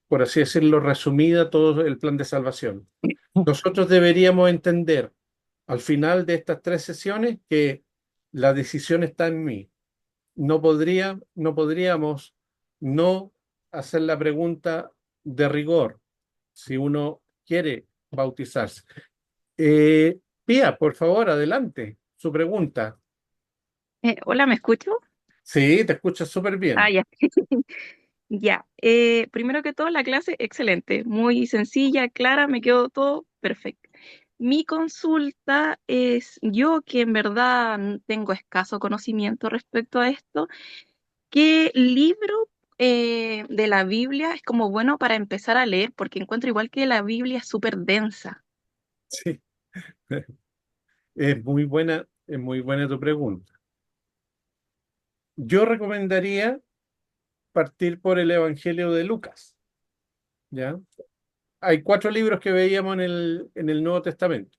por así decirlo, resumida todo el plan de salvación. Nosotros deberíamos entender al final de estas 3 sesiones que la decisión está en mí. No podríamos no hacer la pregunta de rigor si uno quiere bautizarse. Pía, por favor, adelante, su pregunta. Hola, ¿me escucho? Sí, te escuchas súper Ah, bien. ya. Ya. Primero que todo, la clase, excelente. Muy sencilla, clara, me quedó todo perfecto. Mi consulta es, yo que en verdad tengo escaso conocimiento respecto a esto, ¿qué libro de la Biblia es como bueno para empezar a leer? Porque encuentro igual que la Biblia es súper densa. Sí, es muy buena tu pregunta. Yo recomendaría partir por el Evangelio de Lucas, ¿ya? Hay 4 libros que veíamos en el Nuevo Testamento.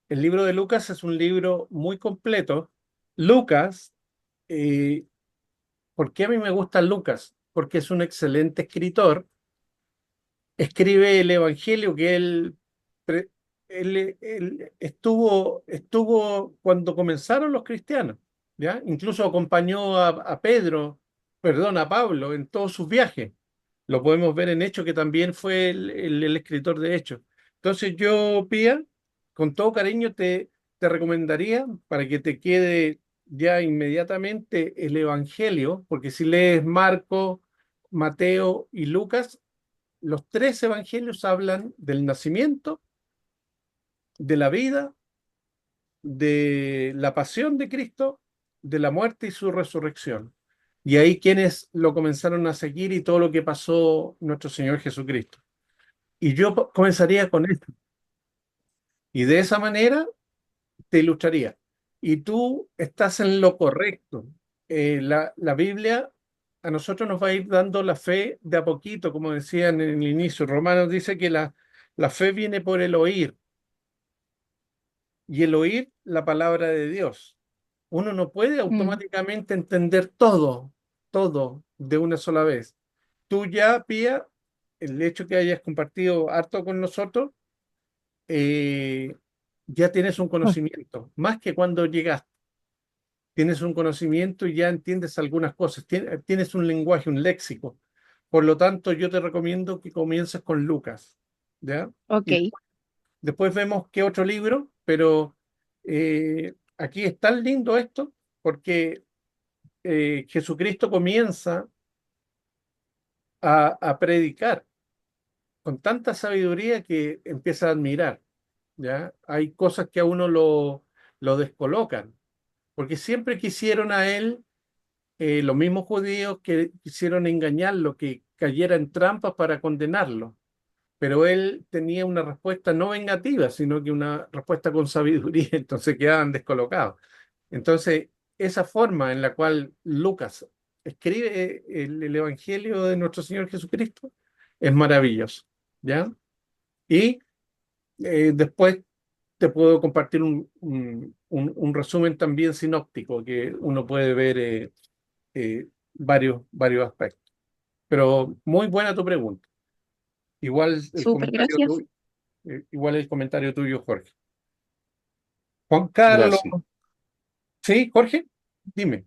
El libro de Lucas es un libro muy completo. Lucas, eh, ¿por qué a mí me gusta Lucas? Porque es un excelente escritor. Escribe el Evangelio que pre- él estuvo cuando comenzaron los cristianos, ¿ya? Incluso acompañó a Pedro, perdón, a Pablo en todos sus viajes. Lo podemos ver en Hechos, que también fue el escritor de Hechos. Entonces yo, Pía, con todo cariño te recomendaría para que te quede ya inmediatamente el Evangelio, porque si lees Marco, Mateo y Lucas, los 3 evangelios hablan del nacimiento, de la vida, de la pasión de Cristo, de la muerte y su resurrección. Y ahí quienes lo comenzaron a seguir y todo lo que pasó nuestro Señor Jesucristo. Y yo comenzaría con esto. Y de esa manera te ilustraría. Y tú estás en lo correcto. La Biblia a nosotros nos va a ir dando la fe de a poquito, como decían en el inicio. Romanos dice que la fe viene por el oír y el oír la palabra de Dios. Uno no puede Mm. automáticamente entender todo de una sola vez. Tú ya, Pía, el hecho que hayas compartido harto con nosotros, eh, ya tienes un conocimiento, más que cuando llegaste. Tienes un conocimiento y ya entiendes algunas cosas, tienes un lenguaje, un léxico. Por lo tanto, yo te recomiendo que comiences con Lucas, ¿ya? Ok, Y después vemos qué otro libro, pero aquí es tan lindo esto porque Jesucristo comienza a predicar con tanta sabiduría que empieza a admirar, ¿ya? Hay cosas que a uno lo descolocan, porque siempre quisieron a él, los mismos judíos que quisieron engañarlo, que cayera en trampas para condenarlo, pero él tenía una respuesta no vengativa, sino que una respuesta con sabiduría, entonces quedaban descolocados. Entonces, esa forma en la cual Lucas escribe el Evangelio de nuestro Señor Jesucristo es maravilloso, ¿ya? Y después te puedo compartir un resumen también sinóptico que uno puede ver varios aspectos. Pero muy buena tu pregunta. Igual el súper, comentario gracias. tuyo, igual el comentario tuyo, Jorge. Juan Carlos, Gracias. sí, Jorge, dime.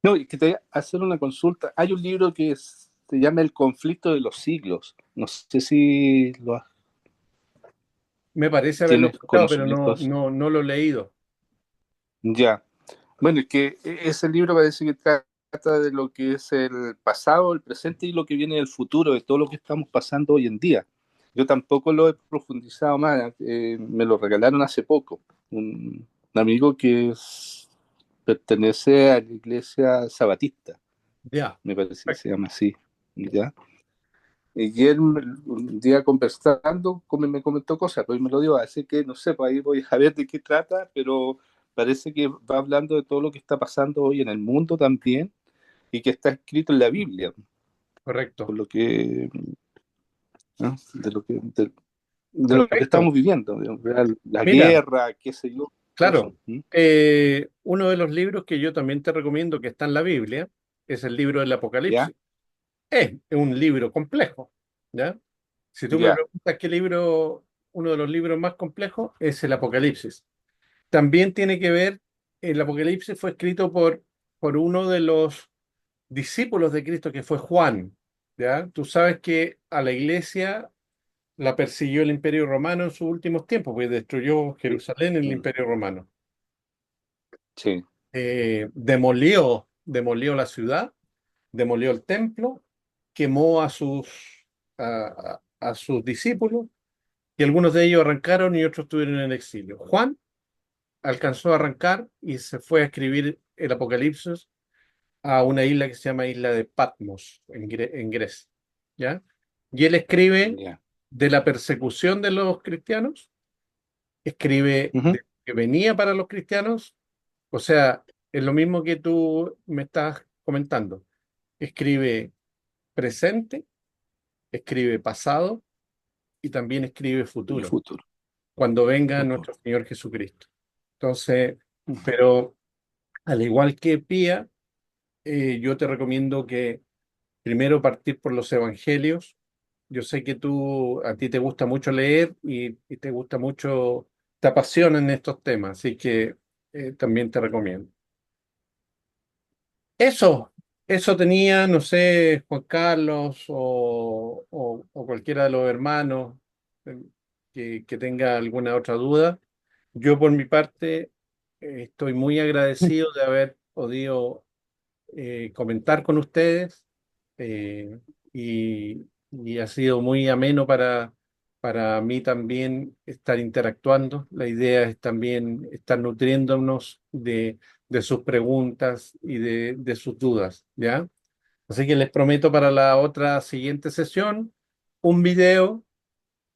No, y que te voy a hacer una consulta. Hay un libro que se llama El conflicto de los siglos. No sé si Me parece haberlo tienes escuchado, pero conocimientos. no lo he leído. Ya. Bueno, es que ese libro parece que trata de lo que es el pasado, el presente y lo que viene del futuro, de todo lo que estamos pasando hoy en día. Yo tampoco lo he profundizado más, me lo regalaron hace poco. Un amigo pertenece a la iglesia sabatista, Ya, me parece que se perfecto, llama así, ¿ya? Y él un día conversando me comentó cosas, pues me lo dio, así que no sé, pues ahí voy a ver de qué trata, pero parece que va hablando de todo lo que está pasando hoy en el mundo también y que está escrito en la Biblia, por correcto, lo que, ¿no? De lo que perfecto. estamos viviendo, la Mira, guerra, qué sé yo, todo eso. claro, uno de los libros que yo también te recomiendo que está en la Biblia es el libro del ¿Ya? Apocalipsis. Es un libro complejo, ¿ya? Si tú me Ya. preguntas qué libro, uno de los libros más complejos es el Apocalipsis. También tiene que ver, el Apocalipsis fue escrito por uno de los discípulos de Cristo que fue Juan, ¿ya? Tú sabes que a la iglesia la persiguió el Imperio Romano en sus últimos tiempos, pues destruyó Sí. Jerusalén en el Mm, Imperio Romano. sí. Demolió la ciudad, demolió el templo, quemó a sus discípulos y algunos de ellos arrancaron y otros estuvieron en el exilio. Juan alcanzó a arrancar y se fue a escribir el Apocalipsis a una isla que se llama Isla de Patmos, en Grecia, ¿ya? Y él escribe Ya. de la persecución de los cristianos, escribe Ujú. de lo que venía para los cristianos, o sea, es lo mismo que tú me estás comentando. Escribe presente, escribe pasado y también escribe El futuro, futuro. cuando venga Futuro. nuestro Señor Jesucristo. Entonces, Ujú. pero al igual que Pía, yo te recomiendo que primero partir por los evangelios. Yo sé que a ti te gusta mucho leer y te gusta mucho, te apasionan estos temas, así que también te recomiendo. Eso, eso tenía, no sé, Juan Carlos o cualquiera de los hermanos eh, que tenga alguna otra duda. Yo por mi parte estoy muy agradecido de haber podido comentar con ustedes eh, y ha sido muy ameno para mí también estar interactuando. La idea es también estar nutriéndonos de sus preguntas y de sus dudas, ¿ya? Así que les prometo para la otra siguiente sesión un video,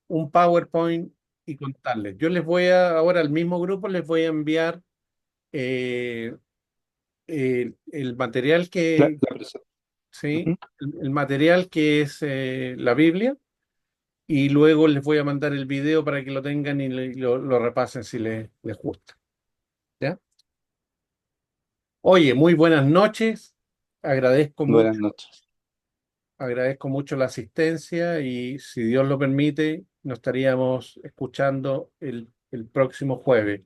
un PowerPoint y contarles. Yo les voy ahora al mismo grupo les voy a enviar eh, el material La, que, la presa- sí, Ujú. el material que es la Biblia y luego les voy a mandar el video para que lo tengan y lo repasen si les gusta, ¿ya? Oye, muy buenas noches. Agradezco Buenas mucho noches. agradezco mucho la asistencia y si Dios lo permite, nos estaríamos escuchando el próximo jueves.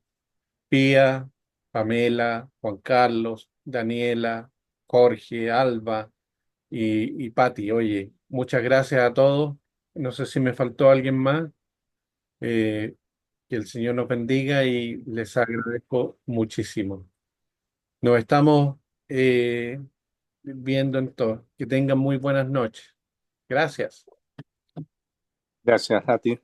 Pía, Pamela, Juan Carlos, Daniela, Jorge, Alba y Pati. Oye, muchas gracias a todos. No sé si me faltó alguien más. Eh, que el Señor nos bendiga y les agradezco muchísimo. Nos estamos viendo en todo. Que tengan muy buenas noches. Gracias. Gracias a ti.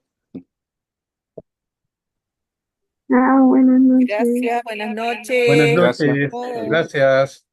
Buenas noches. Gracias, buenas noches. Buenas Gracias. noches. Oh. Gracias.